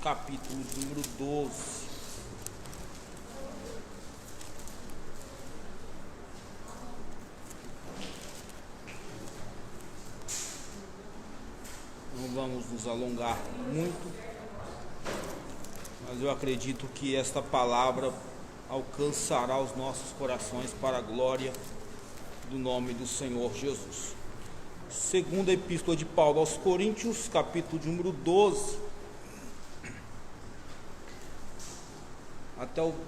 capítulo número 12. Não vamos nos alongar muito, mas eu acredito que esta palavra alcançará os nossos corações para a glória do nome do Senhor Jesus. Segunda Epístola de Paulo aos Coríntios, capítulo número 12,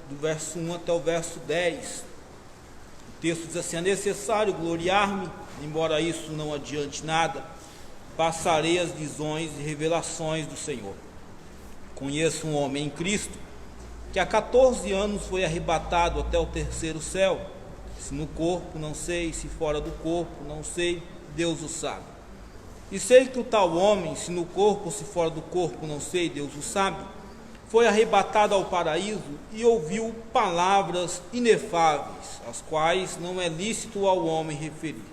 do verso 1 até o verso 10. O texto diz assim: é necessário gloriar-me, embora isso não adiante nada, passarei as visões e revelações do Senhor. Conheço um homem em Cristo, que há 14 anos foi arrebatado até o terceiro céu. Se no corpo, não sei; se fora do corpo, não sei; Deus o sabe. E sei que o tal homem, se no corpo ou se fora do corpo, não sei; Deus o sabe, foi arrebatado ao paraíso e ouviu palavras inefáveis, as quais não é lícito ao homem referir.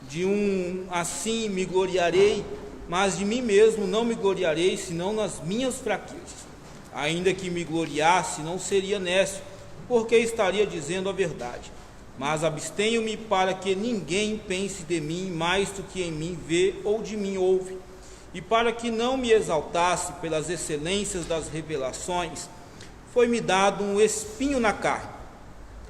De um assim me gloriarei, mas de mim mesmo não me gloriarei, senão nas minhas fraquezas. Ainda que me gloriasse, não seria nécio, porque estaria dizendo a verdade. Mas abstenho-me para que ninguém pense de mim mais do que em mim vê ou de mim ouve. E para que não me exaltasse pelas excelências das revelações, foi-me dado um espinho na carne,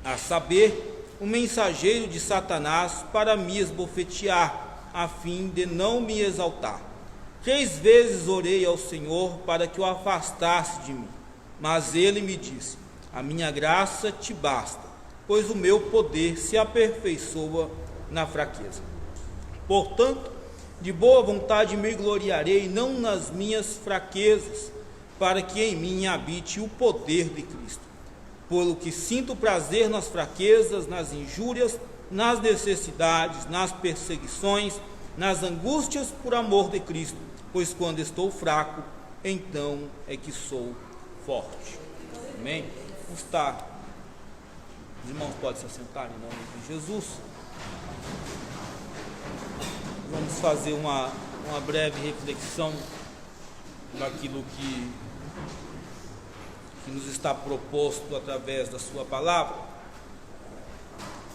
a saber, um mensageiro de Satanás para me esbofetear, a fim de não me exaltar. 3 vezes orei ao Senhor para que o afastasse de mim, mas ele me disse: a minha graça te basta, pois o meu poder se aperfeiçoa na fraqueza. Portanto, de boa vontade me gloriarei, não nas minhas fraquezas, para que em mim habite o poder de Cristo. Pelo que sinto prazer nas fraquezas, nas injúrias, nas necessidades, nas perseguições, nas angústias por amor de Cristo, pois quando estou fraco, então é que sou forte. Amém? Os irmãos podem se assentar em nome de Jesus. Vamos fazer uma breve reflexão daquilo que nos está proposto através da sua palavra.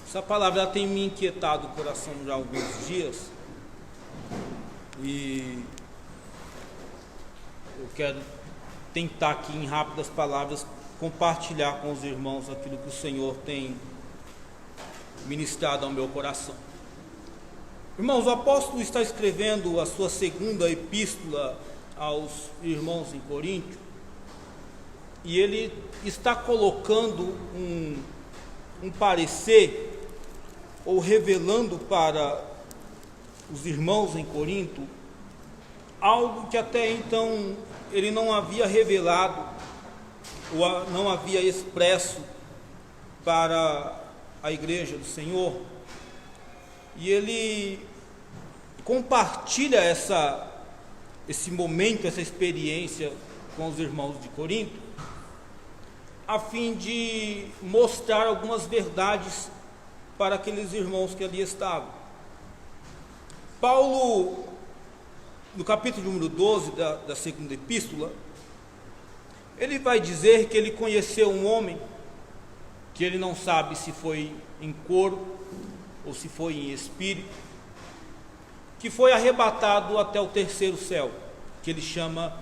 Essa palavra tem me inquietado o coração já há alguns dias, e eu quero tentar aqui em rápidas palavras compartilhar com os irmãos aquilo que o Senhor tem ministrado ao meu coração. Irmãos, o apóstolo está escrevendo a sua segunda epístola aos irmãos em Corinto, e ele está colocando um parecer, ou revelando para os irmãos em Corinto algo que até então ele não havia revelado, ou não havia expresso para a igreja do Senhor. E ele compartilha esse momento, essa experiência com os irmãos de Corinto, a fim de mostrar algumas verdades para aqueles irmãos que ali estavam. Paulo, no capítulo número 12 da segunda epístola, ele vai dizer que ele conheceu um homem, que ele não sabe se foi em corpo ou se foi em espírito, que foi arrebatado até o terceiro céu, que ele chama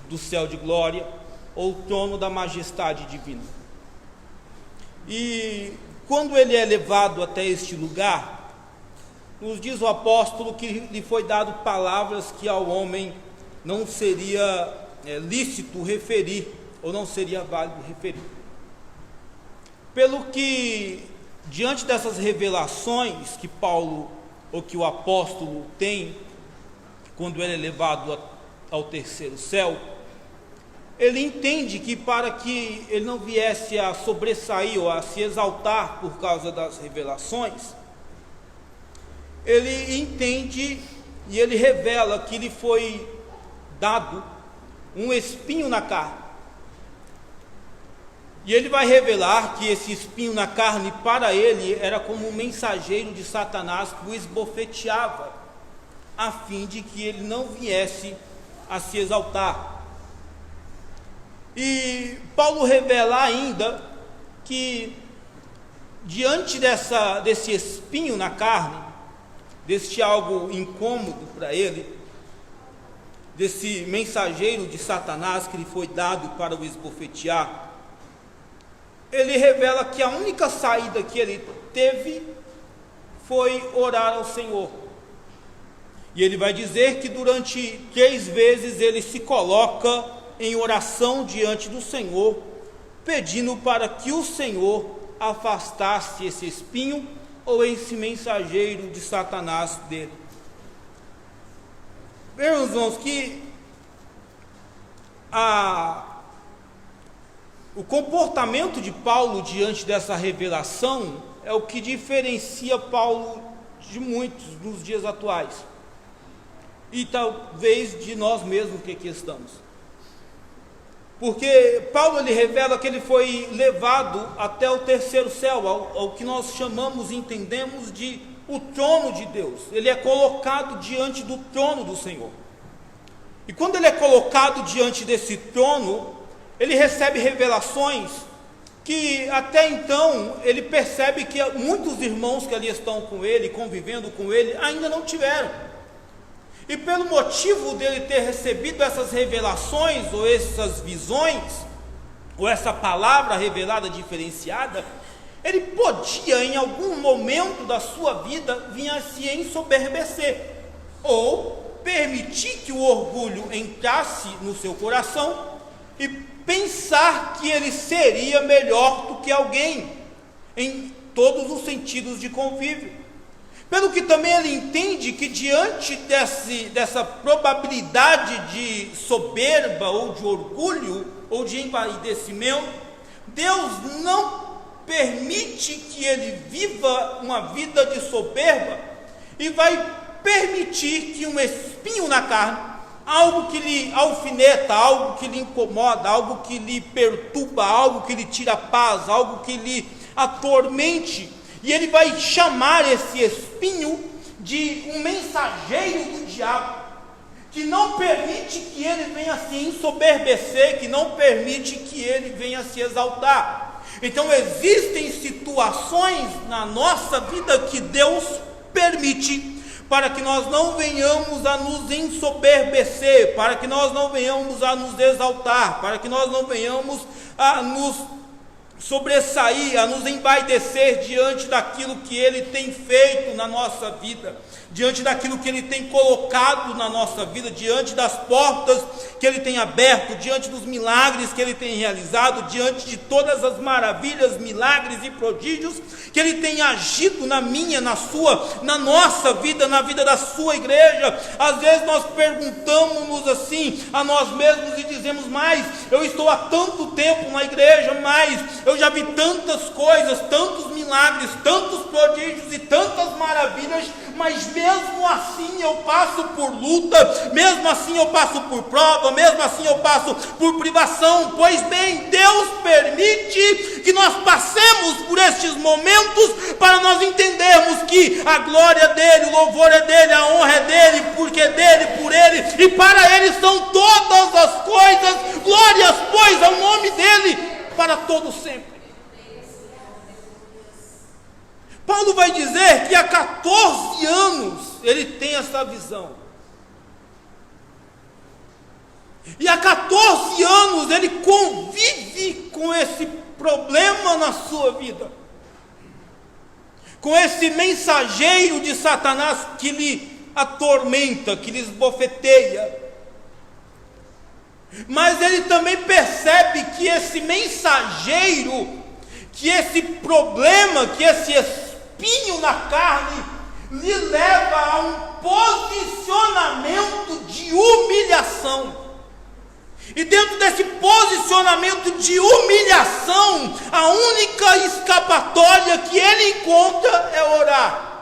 do céu de glória, ou trono da majestade divina. E quando ele é levado até este lugar, nos diz o apóstolo que lhe foi dado palavras que ao homem não seria lícito referir, ou não seria válido referir. Pelo que, diante dessas revelações que Paulo, ou que o apóstolo tem, quando ele é levado ao terceiro céu, ele entende que para que ele não viesse a sobressair ou a se exaltar por causa das revelações, ele entende e ele revela que lhe foi dado um espinho na carne. E ele vai revelar que esse espinho na carne para ele era como um mensageiro de Satanás que o esbofeteava, a fim de que ele não viesse a se exaltar. E Paulo revela ainda que diante desse espinho na carne, deste algo incômodo para ele, desse mensageiro de Satanás que lhe foi dado para o esbofetear, ele revela que a única saída que ele teve foi orar ao Senhor. E ele vai dizer que durante 3 vezes ele se coloca em oração diante do Senhor, pedindo para que o Senhor afastasse esse espinho ou esse mensageiro de Satanás dele. Meus irmãos, que o comportamento de Paulo diante dessa revelação é o que diferencia Paulo de muitos nos dias atuais, e talvez de nós mesmos que aqui estamos. Porque Paulo ele revela que ele foi levado até o terceiro céu, ao que nós chamamos e entendemos de o trono de Deus. Ele é colocado diante do trono do Senhor. E quando ele é colocado diante desse trono, ele recebe revelações que até então ele percebe que muitos irmãos que ali estão com ele, convivendo com ele, ainda não tiveram. E pelo motivo dele ter recebido essas revelações, ou essas visões, ou essa palavra revelada diferenciada, ele podia em algum momento da sua vida vir a se ensoberbecer, ou permitir que o orgulho entrasse no seu coração e pensar que ele seria melhor do que alguém, em todos os sentidos de convívio. Pelo que também ele entende que diante dessa probabilidade de soberba, ou de orgulho, ou de envaidecimento, Deus não permite que ele viva uma vida de soberba, e vai permitir que um espinho na carne, algo que lhe alfineta, algo que lhe incomoda, algo que lhe perturba, algo que lhe tira a paz, algo que lhe atormente, e ele vai chamar esse espinho de um mensageiro do diabo, que não permite que ele venha se ensoberbecer, que não permite que ele venha se exaltar. Então existem situações na nossa vida que Deus permite para que nós não venhamos a nos ensoberbecer, para que nós não venhamos a nos exaltar, para que nós não venhamos a nos sobressair, a nos envaidecer diante daquilo que Ele tem feito na nossa vida, diante daquilo que Ele tem colocado na nossa vida, diante das portas que Ele tem aberto, diante dos milagres que Ele tem realizado, diante de todas as maravilhas, milagres e prodígios que Ele tem agido na minha, na sua, na nossa vida, na vida da sua igreja. Às vezes nós perguntamos assim a nós mesmos e dizemos: mas eu estou há tanto tempo na igreja, mas eu já vi tantas coisas, tantos milagres, tantos prodígios e tantas maravilhas, mas mesmo assim eu passo por luta, mesmo assim eu passo por prova, mesmo assim eu passo por privação. Pois bem, Deus permite que nós passemos por estes momentos para nós entendermos que a glória é dele, o louvor é dele, a honra é dele, porque é dele, por ele e para ele são todas as coisas. Glórias, pois, ao nome dele para todo sempre. Paulo vai dizer que há 14 anos ele tem essa visão. E há 14 anos ele convive com esse problema na sua vida, com esse mensageiro de Satanás que lhe atormenta, que lhe esbofeteia. Mas ele também percebe que esse mensageiro, que esse problema, que esse espinho na carne lhe leva a um posicionamento de humilhação. E dentro desse posicionamento de humilhação, a única escapatória que ele encontra é orar.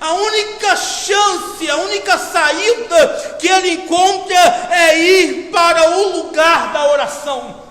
A única chance, a única saída que ele encontra é ir para o lugar da oração.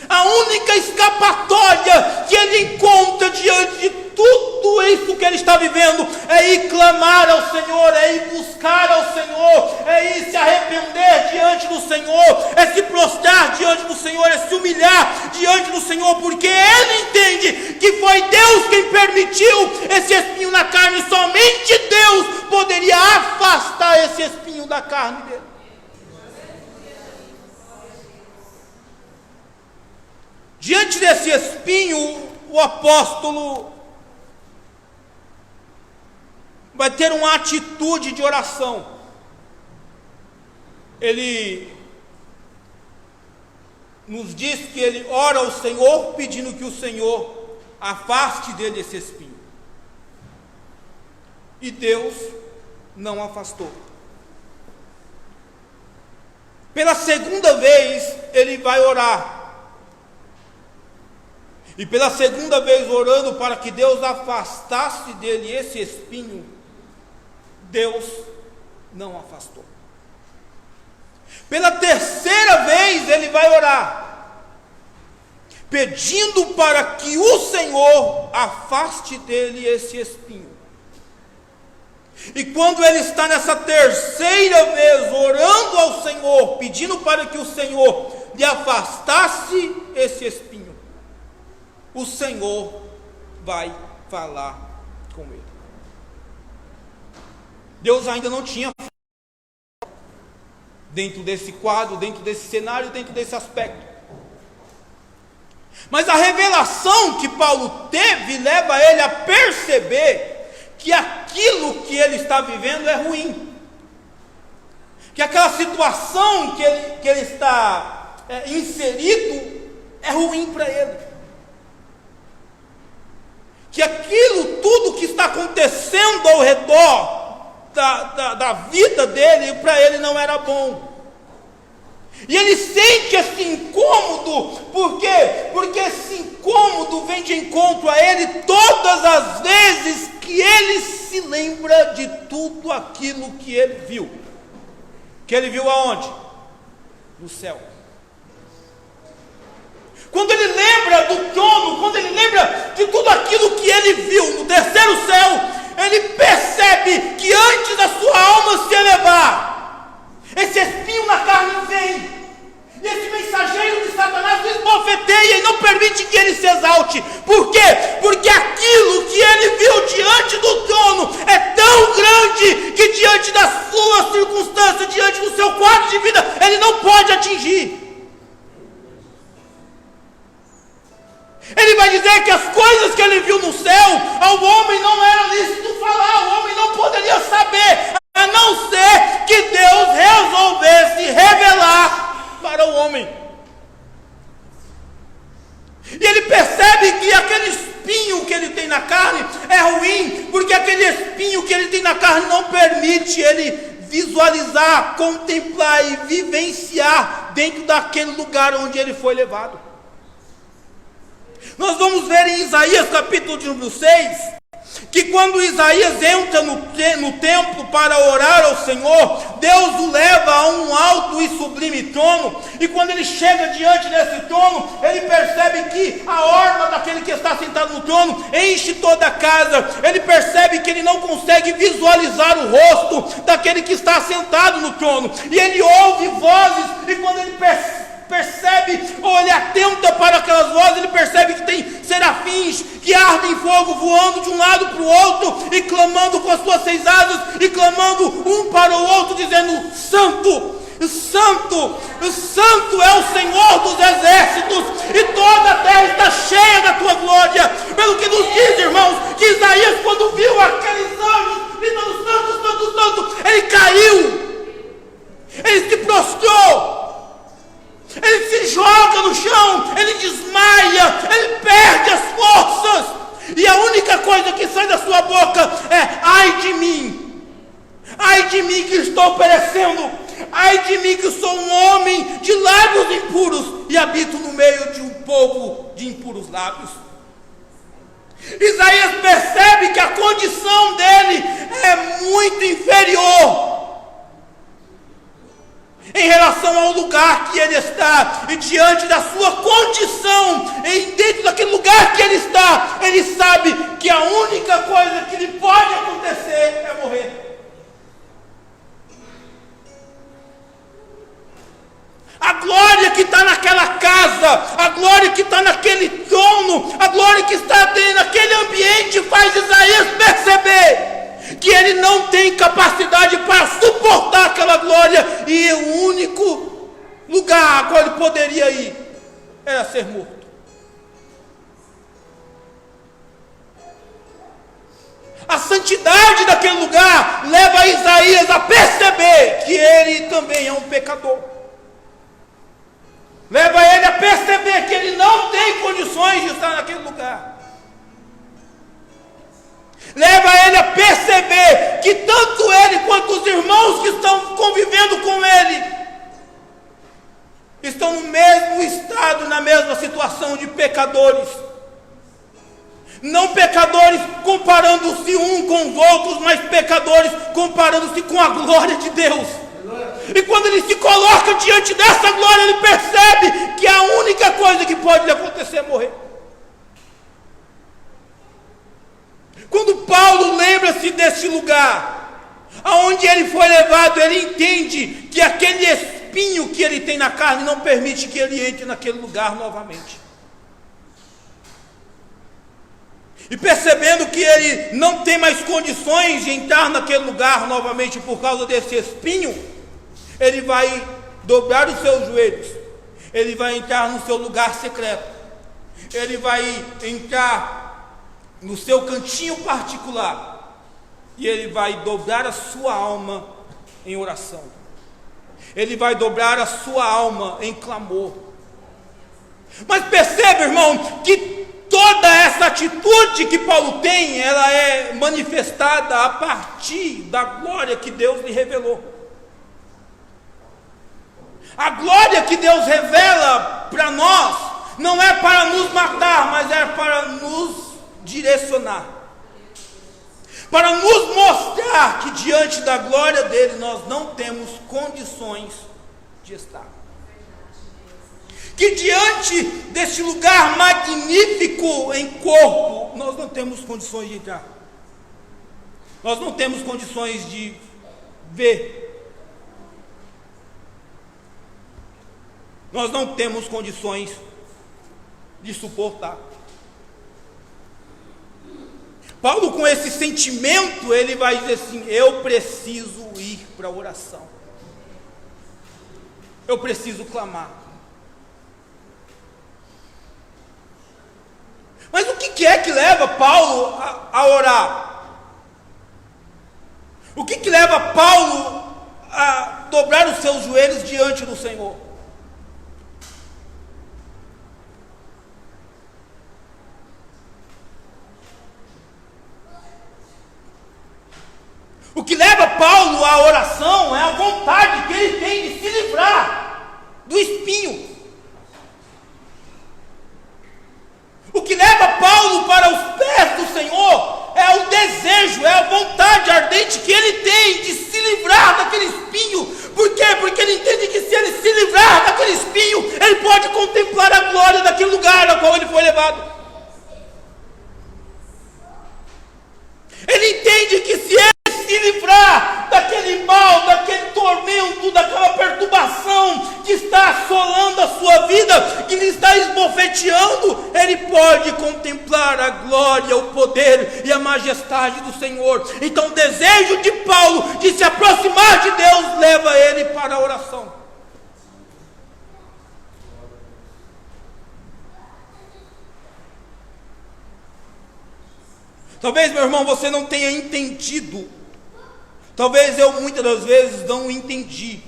A única escapatória que ele encontra diante de tudo isso que ele está vivendo é ir clamar ao Senhor, é ir buscar ao Senhor, é ir se arrepender diante do Senhor, é se prostrar diante do Senhor, é se humilhar diante do Senhor, porque ele entende que foi Deus quem permitiu esse espinho na carne, somente Deus poderia afastar esse espinho da carne dele. Diante desse espinho, o apóstolo vai ter uma atitude de oração. Ele nos diz que ele ora ao Senhor, pedindo que o Senhor afaste dele esse espinho. E Deus não afastou. Pela segunda vez, ele vai orar. E pela segunda vez orando para que Deus afastasse dele esse espinho, Deus não afastou. Pela terceira vez ele vai orar, pedindo para que o Senhor afaste dele esse espinho. E quando ele está nessa terceira vez orando ao Senhor, pedindo para que o Senhor lhe afastasse esse espinho, o Senhor vai falar com ele. Deus ainda não tinha dentro desse quadro, dentro desse cenário, dentro desse aspecto. Mas a revelação que Paulo teve leva ele a perceber que aquilo que ele está vivendo é ruim. Que aquela situação que ele está inserido é ruim para ele. Que aquilo tudo que está acontecendo ao redor da vida dele, para ele não era bom. E ele sente esse incômodo, por quê? Porque esse incômodo vem de encontro a ele todas as vezes que ele se lembra de tudo aquilo que ele viu. Que ele viu aonde? No céu. Quando ele lembra do trono, quando ele lembra de tudo aquilo que ele viu no terceiro céu, ele percebe que antes da sua alma se elevar, esse espinho na carne vem, e esse mensageiro de Satanás o esbofeteia e não permite que ele se exalte. Por quê? Porque aquilo que ele viu diante do trono é tão grande que diante da sua circunstância, diante do seu quadro de vida, ele não pode atingir. Ele vai dizer que as coisas que ele viu no céu, ao homem não era lícito falar, o homem não poderia saber, a não ser que Deus resolvesse revelar para o homem. E ele percebe que aquele espinho que ele tem na carne é ruim, porque aquele espinho que ele tem na carne não permite ele visualizar, contemplar e vivenciar dentro daquele lugar onde ele foi levado. Nós vamos ver em Isaías capítulo de número 6, que quando Isaías entra no templo para orar ao Senhor, Deus o leva a um alto e sublime trono, e quando ele chega diante desse trono, ele percebe que a orla daquele que está sentado no trono enche toda a casa. Ele percebe que ele não consegue visualizar o rosto daquele que está sentado no trono, e ele ouve vozes, e quando ele percebe, ou ele atenta para aquelas vozes, ele percebe que tem serafins que ardem fogo, voando de um lado para o outro, e clamando com as suas 6 asas, e clamando um para o outro, dizendo: Santo, Santo, Santo é o Senhor dos exércitos, e toda a terra está cheia da tua glória. Pelo que nos diz, irmãos, que Isaías, quando viu aqueles anjos gritando santo, santo, santo, ele caiu, ele se prostrou, ele se joga no chão, ele desmaia, ele perde as forças, e a única coisa que sai da sua boca é: ai de mim que estou perecendo, ai de mim que sou um homem de lábios impuros e habito no meio de um povo de impuros lábios. Isaías percebe que a condição dele é muito inferior. em relação ao lugar que ele está, e diante da sua condição, e dentro daquele lugar que ele está, ele sabe que a única coisa que lhe pode acontecer é morrer. A glória que está naquela casa, a glória que está naquele trono, a glória que está naquele ambiente faz Isaías perceber que ele não tem capacidade para suportar aquela glória, e o único lugar a qual ele poderia ir era ser morto. A santidade daquele lugar leva Isaías a perceber que ele também é um pecador. Leva ele a perceber que ele não tem condições de estar naquele lugar. Leva ele a perceber que tanto ele quanto os irmãos que estão convivendo com ele estão no mesmo estado, na mesma situação de pecadores. Não pecadores comparando-se um com os outros, mas pecadores comparando-se com a glória de Deus. E quando ele se coloca diante dessa glória, ele percebe que a única coisa que pode lhe acontecer é morrer. Quando Paulo lembra-se desse lugar, aonde ele foi levado, ele entende que aquele espinho que ele tem na carne não permite que ele entre naquele lugar novamente. E percebendo que ele não tem mais condições de entrar naquele lugar novamente por causa desse espinho, ele vai dobrar os seus joelhos, ele vai entrar no seu lugar secreto, ele vai entrar no seu cantinho particular, e ele vai dobrar a sua alma em oração, ele vai dobrar a sua alma em clamor. Mas perceba, irmão, que toda essa atitude que Paulo tem, ela é manifestada a partir da glória que Deus lhe revelou. A glória que Deus revela para nós não é para nos matar, mas é para nos direcionar, para nos mostrar que diante da glória dele nós não temos condições de estar, que diante deste lugar magnífico em corpo nós não temos condições de entrar, nós não temos condições de ver, nós não temos condições de suportar. Paulo, com esse sentimento, ele vai dizer assim: eu preciso ir para a oração, eu preciso clamar. Mas o que é que leva Paulo a orar? O que leva Paulo a dobrar os seus joelhos diante do Senhor? O que leva Paulo à oração é a vontade que ele tem de se livrar do espinho. O que leva Paulo para os pés do Senhor é o desejo, é a vontade ardente que ele tem de se livrar daquele espinho. Por quê? Porque ele entende que se ele se livrar daquele espinho, ele pode contemplar a glória daquele lugar ao qual ele foi levado. Ele entende que se ele se livrar daquele mal, daquele tormento, daquela perturbação que está assolando a sua vida, que lhe está esbofeteando, ele pode contemplar a glória, o poder e a majestade do Senhor. Então o desejo de Paulo de se aproximar de Deus leva ele para a oração. Talvez, meu irmão, você não tenha entendido. Talvez eu muitas das vezes não entendi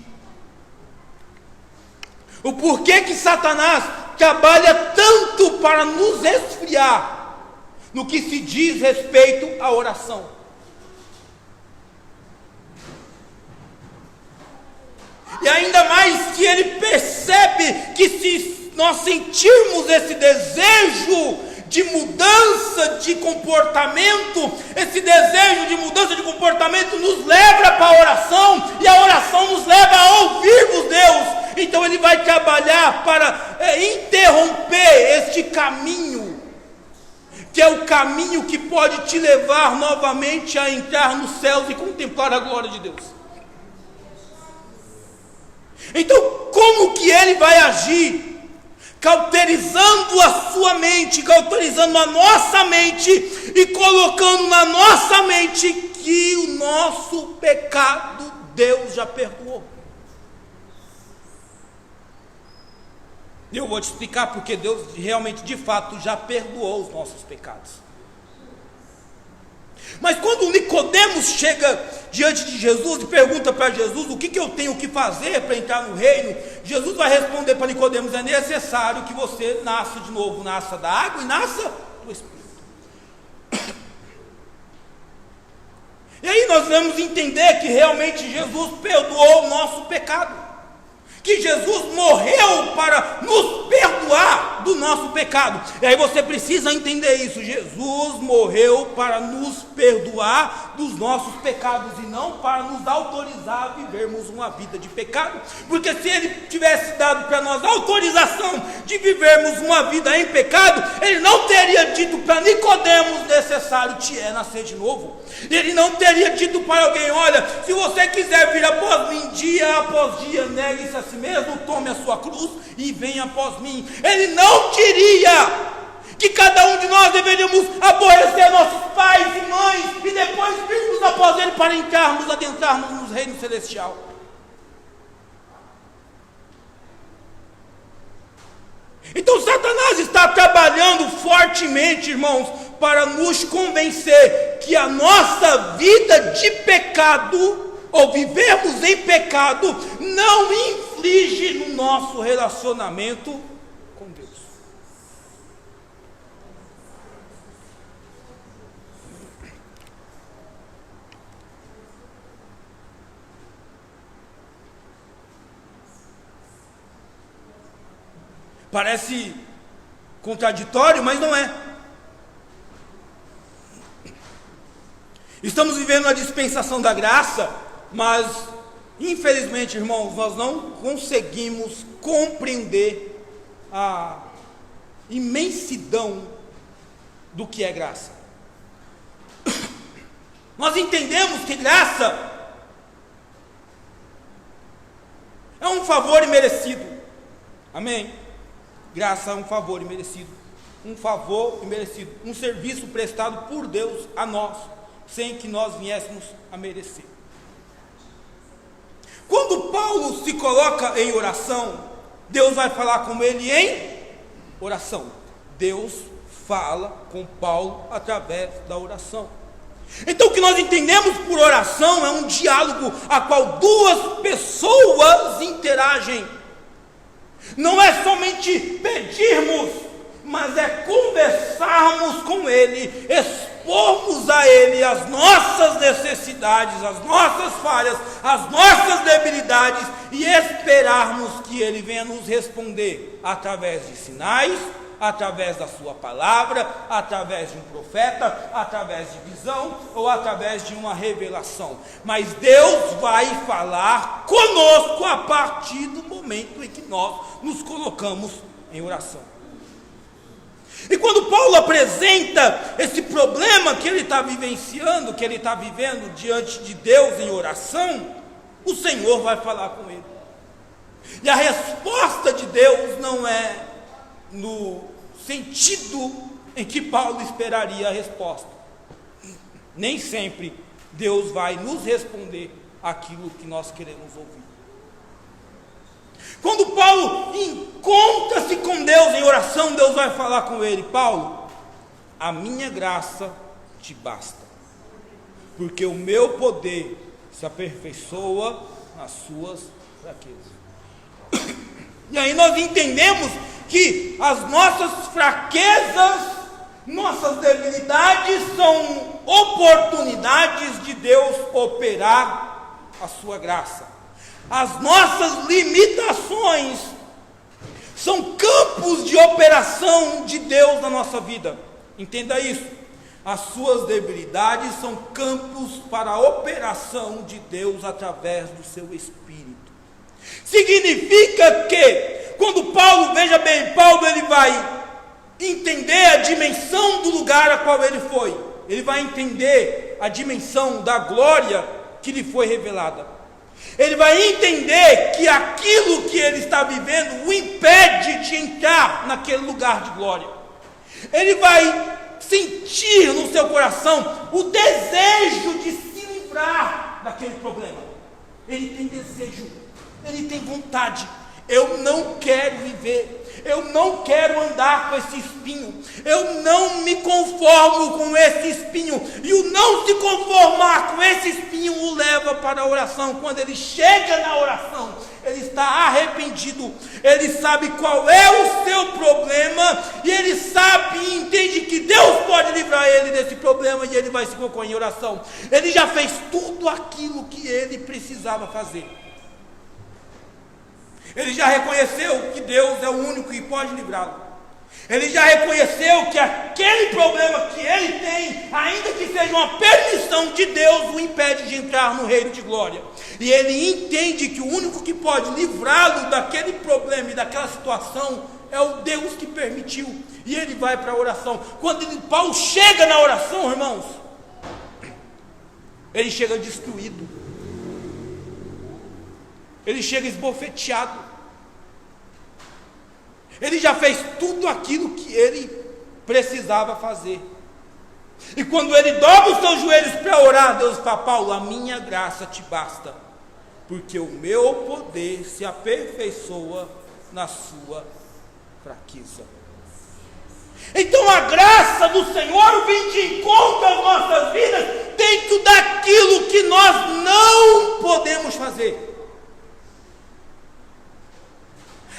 o porquê que Satanás trabalha tanto para nos esfriar no que se diz respeito à oração. E ainda mais que ele percebe que se nós sentirmos esse desejo de mudança mudança de comportamento, esse desejo de mudança de comportamento nos leva para a oração, e a oração nos leva a ouvirmos Deus. Então ele vai trabalhar para interromper este caminho, que é o caminho que pode te levar novamente a entrar nos céus e contemplar a glória de Deus. Então, como que ele vai agir? Cauterizando a sua mente, cauterizando a nossa mente e colocando na nossa mente que o nosso pecado Deus já perdoou. Eu vou te explicar porque Deus realmente, de fato, já perdoou os nossos pecados. Mas quando Nicodemos chega diante de Jesus e pergunta para Jesus o que eu tenho que fazer para entrar no reino, Jesus vai responder para Nicodemos: é necessário que você nasça de novo, nasça da água e nasça do Espírito. E aí nós vamos entender que realmente Jesus perdoou o nosso pecado, que Jesus morreu para nos perdoar do nosso pecado. E aí você precisa entender isso: Jesus morreu para nos perdoar dos nossos pecados e não para nos autorizar a vivermos uma vida de pecado. Porque se ele tivesse dado para nós autorização de vivermos uma vida em pecado, ele não teria dito para Nicodemos: necessário te é nascer de novo. Ele não teria dito para alguém: olha, se você quiser vir após mim, dia após dia, negue-se a si mesmo, tome a sua cruz e venha após mim. Ele não diria que cada um de nós deveríamos aborrecer nossos pais e mães e depois virmos após ele para adentrarmos no reino celestial. Então Satanás está trabalhando fortemente, irmãos, para nos convencer que a nossa vida de pecado, ou vivermos em pecado, não inflige no nosso relacionamento com Deus. Parece contraditório, mas não é. Estamos vivendo a dispensação da graça, mas infelizmente, irmãos, nós não conseguimos compreender a imensidão do que é graça. Nós entendemos que graça é um favor imerecido. Amém? Graça é um favor imerecido. Um favor imerecido. Um serviço prestado por Deus a nós, sem que nós viéssemos a merecer. Quando Paulo se coloca em oração, Deus vai falar com ele em oração. Deus fala com Paulo através da oração. Então o que nós entendemos por oração é um diálogo a qual duas pessoas interagem. Não é somente pedirmos, mas é conversarmos com Ele, expormos a Ele as nossas necessidades, as nossas falhas, as nossas debilidades e esperarmos que Ele venha nos responder através de sinais, através da sua palavra, através de um profeta, através de visão ou através de uma revelação. Mas Deus vai falar conosco a partir do momento em que nós nos colocamos em oração. E quando Paulo apresenta esse problema que ele está vivenciando, que ele está vivendo diante de Deus em oração, o Senhor vai falar com ele. E a resposta de Deus não é no sentido em que Paulo esperaria a resposta. Nem sempre Deus vai nos responder aquilo que nós queremos ouvir. Quando Paulo encontra-se com Deus em oração, Deus vai falar com ele: Paulo, a minha graça te basta, porque o meu poder se aperfeiçoa nas suas fraquezas. E aí nós entendemos que as nossas fraquezas, nossas debilidades são oportunidades de Deus operar a sua graça. As nossas limitações são campos de operação de Deus na nossa vida. Entenda isso. As suas debilidades são campos para a operação de Deus através do seu Espírito. Significa que, quando Paulo, veja bem, Paulo ele vai entender a dimensão do lugar a qual ele foi. Ele vai entender a dimensão da glória que lhe foi revelada. Ele vai entender que aquilo que ele está vivendo o impede de entrar naquele lugar de glória. Ele vai sentir no seu coração o desejo de se livrar daquele problema. Ele tem desejo, ele tem vontade. Eu não quero viver, eu não quero andar com esse espinho, eu não me conformo com esse espinho, e o não se conformar com esse espinho o leva para a oração. Quando ele chega na oração, ele está arrependido, ele sabe qual é o seu problema, e ele sabe e entende que Deus pode livrar ele desse problema, e ele vai se colocar em oração. Ele já fez tudo aquilo que ele precisava fazer. Ele já reconheceu que Deus é o único que pode livrá-lo. Ele já reconheceu que aquele problema que ele tem, ainda que seja uma permissão de Deus, o impede de entrar no reino de glória. E ele entende que o único que pode livrá-lo daquele problema e daquela situação é o Deus que permitiu. E ele vai para a oração. Quando Paulo chega na oração, irmãos, ele chega destruído. Ele chega esbofeteado. Ele já fez tudo aquilo que ele precisava fazer. E quando ele dobra os seus joelhos para orar, Deus fala: Paulo, a minha graça te basta, porque o meu poder se aperfeiçoa na sua fraqueza. Então a graça do Senhor vem de encontro às nossas vidas dentro daquilo que nós não podemos fazer.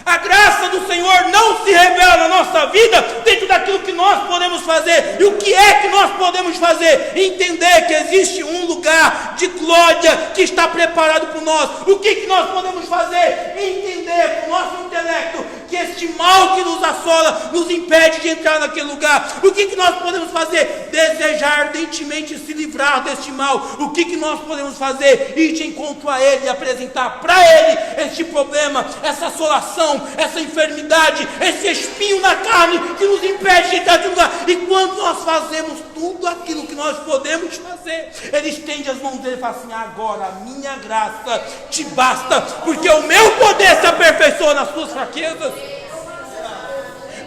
A graça do Senhor não se revela na nossa vida dentro daquilo que nós podemos fazer. E o que é que nós podemos fazer? Entender que existe um lugar de glória que está preparado por nós. O que nós podemos fazer? Entender com o nosso intelecto que este mal que nos assola nos impede de entrar naquele lugar. O que nós podemos fazer? Desejar ardentemente se livrar deste mal. O que nós podemos fazer? Ir de encontro a Ele e apresentar para Ele este problema, essa assolação, essa enfermidade, esse espinho na carne que nos impede de entrar naquele lugar. E quando nós fazemos tudo aquilo que nós podemos fazer, Ele estende as mãos dele e fala assim: agora a minha graça te basta, porque o meu poder se aperfeiçoa nas suas fraquezas.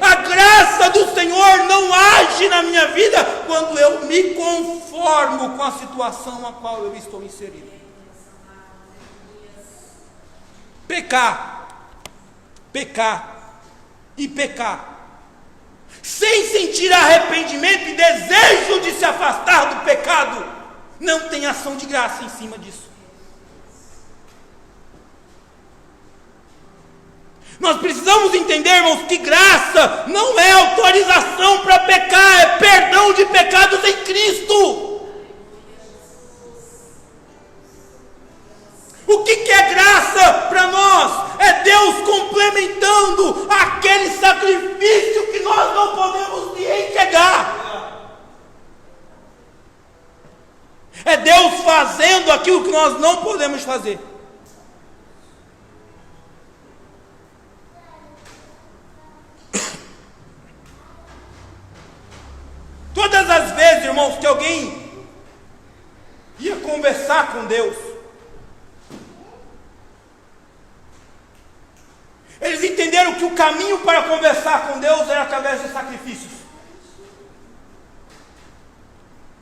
A graça do Senhor não age na minha vida quando eu me conformo com a situação a qual eu estou inserido. Pecar e pecar sem sentir arrependimento e desejo de se afastar do pecado, não tem ação de graça em cima disso. Nós precisamos entender, irmãos, que graça não é autorização para pecar, é perdão de pecados em Cristo. O que é graça para nós? É Deus complementando aquele sacrifício que nós não podemos lhe entregar. É Deus fazendo aquilo que nós não podemos fazer. Todas as vezes, irmãos, que alguém ia conversar com Deus, eles entenderam que o caminho para conversar com Deus era através de sacrifícios,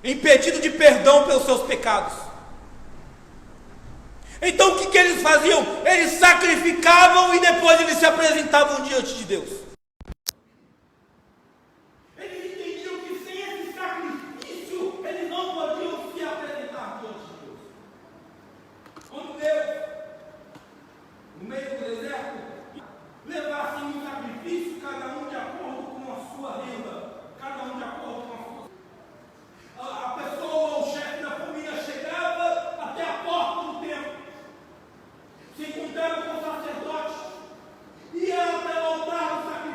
em pedido de perdão pelos seus pecados. Então o que eles faziam? Eles sacrificavam e depois eles se apresentavam diante de Deus. Eles entendiam que sem esse sacrifício eles não podiam se apresentar diante de Deus. Quando Deus, no meio do deserto, levassem um sacrifício, cada um de acordo com a sua renda, cada um de acordo com a sua. A pessoa, o chefe da família, chegava até a porta do templo, se encontrava com o sacerdote, ia até o altar do sacrifício.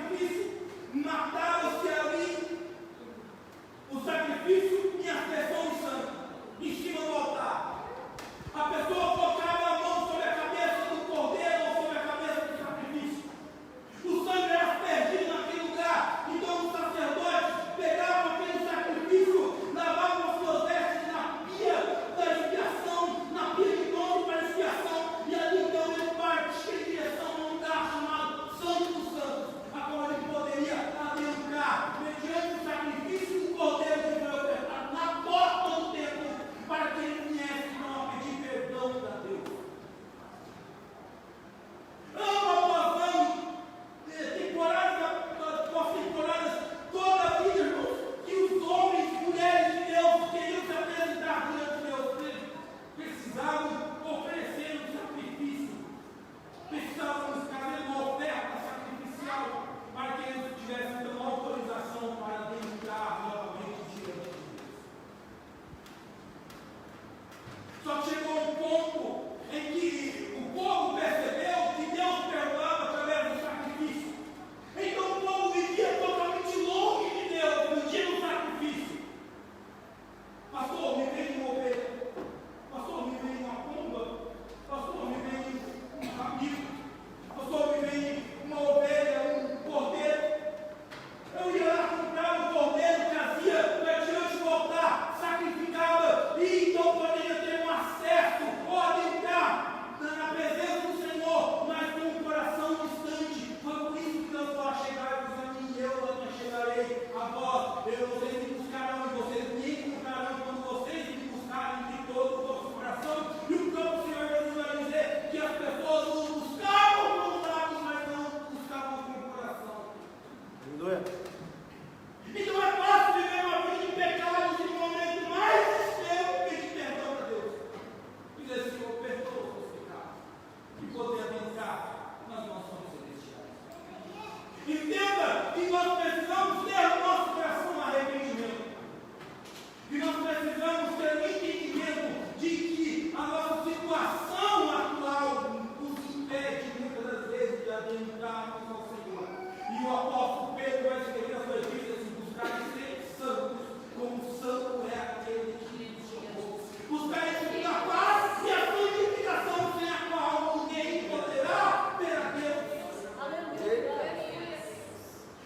Entenda que nós precisamos ter no nosso coração arrependimento. E nós precisamos ter o entendimento de que a nossa situação atual nos impede muitas das vezes de adentrarmos ao Senhor. E o apóstolo Pedro vai escrever as suas epístolas assim: buscar ser santos, como santo é aquele que nos chamou. Buscar a santificação e a santificação sem a qual ninguém poderá ver a Deus.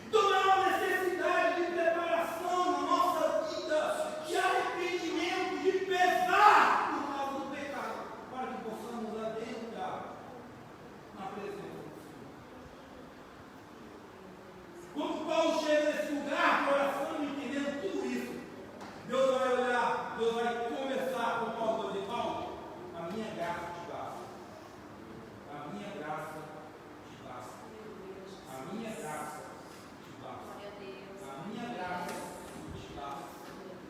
Então não há necessidade de preparação na nossa vida, de arrependimento, de pesar por causa do pecado, para que possamos adentrar na presença do Senhor. Quando Paulo chega nesse lugar, coração, entendendo tudo isso, Deus vai olhar, Deus vai conversar com Paulo e dizer: Paulo, a minha graça te basta. A minha graça te basta. A minha graça te basta. A minha graça te basta.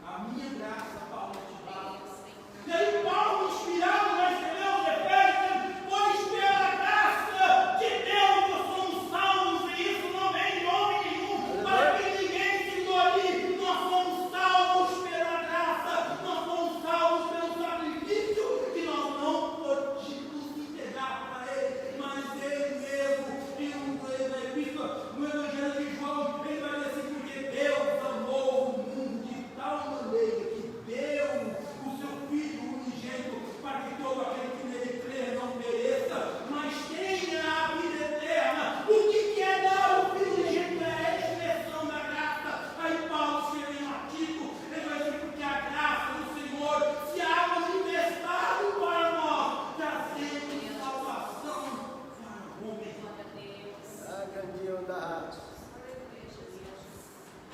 A minha graça, Paulo, te basta. E aí Paulo, inspirado, vai escrever aos Efésios: pois pela graça de Deus nós somos salvos, e isso não vem de homem nenhum, para que ninguém se glorie. Nós somos salvos pela graça, nós somos salvos pelo sacrifício, que nós não podemos integrar para Ele, mas Ele mesmo, na epístola, no Evangelho de João, ele vai dizer assim: porque Deus amou o mundo de tal maneira que deu o seu Filho unigênito, para que todo aquele que nele crê não pereça, mas tenha a vida eterna. O que é dar o Filho unigênito? É a expressão da graça. Aí Paulo escreve em um artigo, ele vai dizer: porque a graça do Senhor se há manifestado para nós, trazendo salvação para o homem.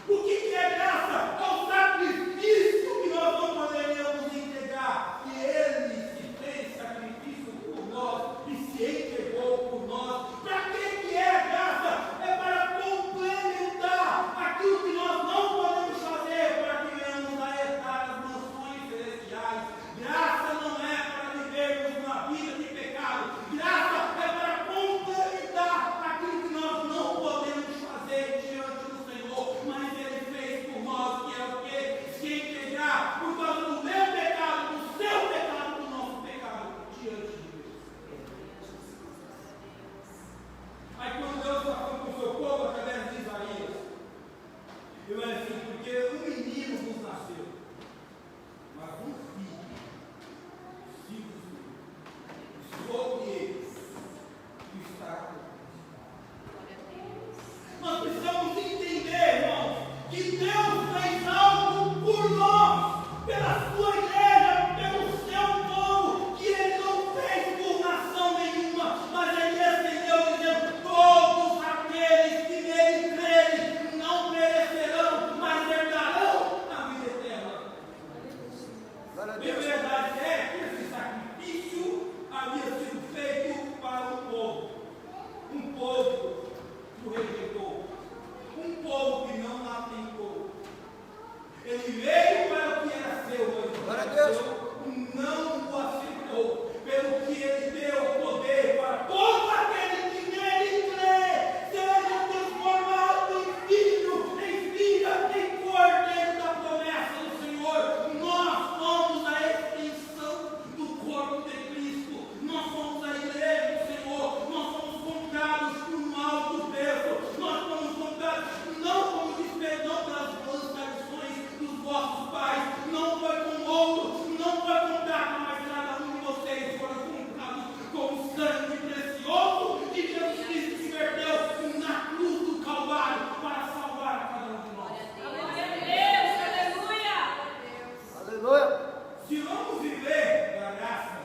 O que é graça? É o sacrifício que nós não poderíamos entregar. E Ele se fez sacrifício por nós e se entregou por nós. Para que é graça? É para complementar aquilo que nós não podemos fazer, para que venhamos a herdar as mansões celestiais. Graça não é para vivermos uma vida de pecado. Graça é para complementar aquilo que nós não podemos fazer diante do Senhor, mas Ele fez por nós, que é o que? Se integrar por causa do meu pecado, do seu pecado, do nosso pecado diante de Deus. Aí quando Deus está falando com o seu povo através de Isaías, ele vai assim: porque um menino nos nasceu, mas um filho sobre eles está. Nós precisamos entender, irmãos, que Deus fez algo por nós, pela sua igreja, pelo seu povo, que Ele não fez por nação nenhuma, mas Ele estendeu dizendo: todos aqueles que nele crerem não perecerão, mas herdarão a vida eterna. E a verdade é que esse sacrifício havia sido feito para um povo que o rejeitou, um povo que não atentou. Ele veio para o que era seu, mas não o aceitou, pelo que Ele deu poder para todo aquele que nele crê, seja transformado em filho, em filha, em cordeiro da promessa do Senhor. Nós somos a extensão do corpo de Cristo, nós somos a igreja do Senhor, nós somos comprados por um alto preço, nós somos comprados não como despesa, não pelas boas tradições dos vossos pais, não foi com ouro, não foi comprado, mas cada um de vocês foram comprados com sangue precioso que Jesus Cristo se perdeu na cruz do Calvário para salvar cada um de nós. Aleluia! Se vamos viver na graça,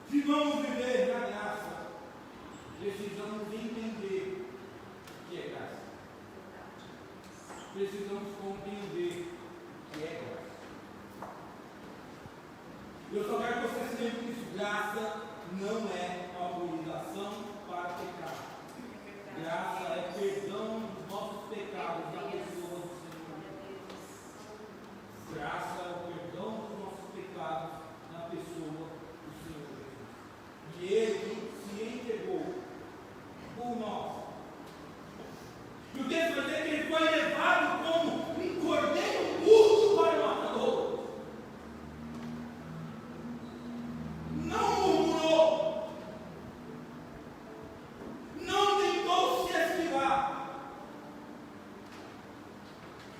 se vamos viver na graça, precisamos entender o que é graça. Precisamos compreender o que é graça. Eu só quero que você se lembre disso: graça não é autorização para pecar. Graça é perdão dos nossos pecados na pessoa do Senhor. Graça é o perdão dos nossos pecados na pessoa do Senhor Jesus. E Ele se entregou por nós, o texto vai dizer que ele foi levado como um cordeiro mudo para o matador. Não murmurou, não tentou se esquivar,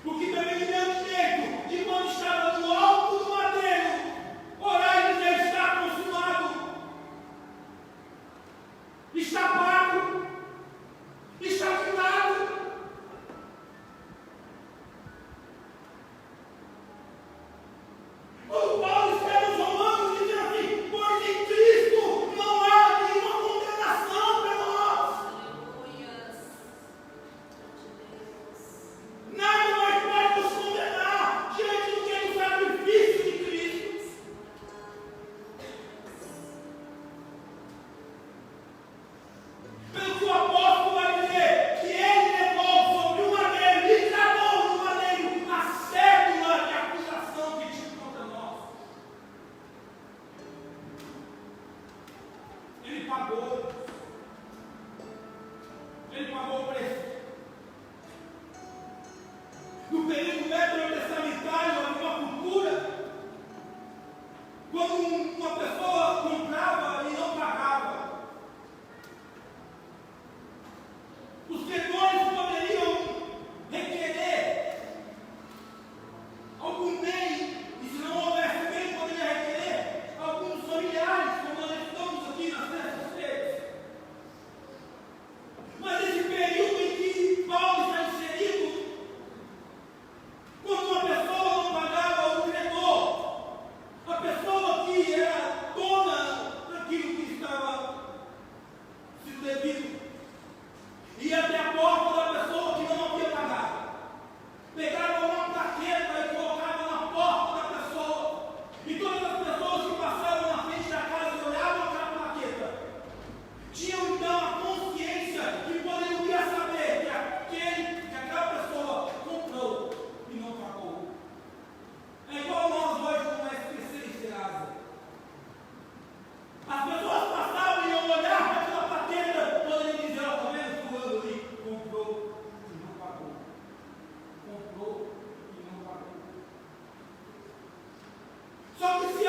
porque também me deu direito de quando estava no alto do madeiro, orar e dizer: está consumado, está pago, está quitado. Quando Paulo escreve aos Romanos, diz assim: pois em Cristo não há nenhuma condenação para nós. Nada mais pode nos condenar diante do que o sacrifício de Cristo. Pelo que o apóstolo vai dizer que ele levou sobre o madeiro e gravou no madeiro a cédula de acusação que tinha contra nós. Ele pagou. Ele pagou o preço. No período veterotestamentário, havia uma cultura, quando uma pessoa comprava e não pagava, os credores poderiam requerer algum bem, e se não houvesse bem, poderia requerer alguns familiares, como nós estamos aqui nas sextas-feiras. Mas esse período em que Paulo está inserido, quando uma pessoa não pagava o credor, a pessoa que era dona daquilo que estava sendo devido, ia até a porta da pessoa que não havia pagado, pegava uma plaqueta e colocava na porta da pessoa, e todas as pessoas que passavam na frente da casa e olhavam aquela plaqueta tinham então a consciência que poderiam saber que aquela pessoa comprou e não pagou. É igual nós hoje com o SPC e Serasa. As pessoas passavam e iam olhar para aquela plaqueta, poderiam dizer: ó, tá vendo, fulano ali comprou e não pagou. Comprou e não pagou. Só que se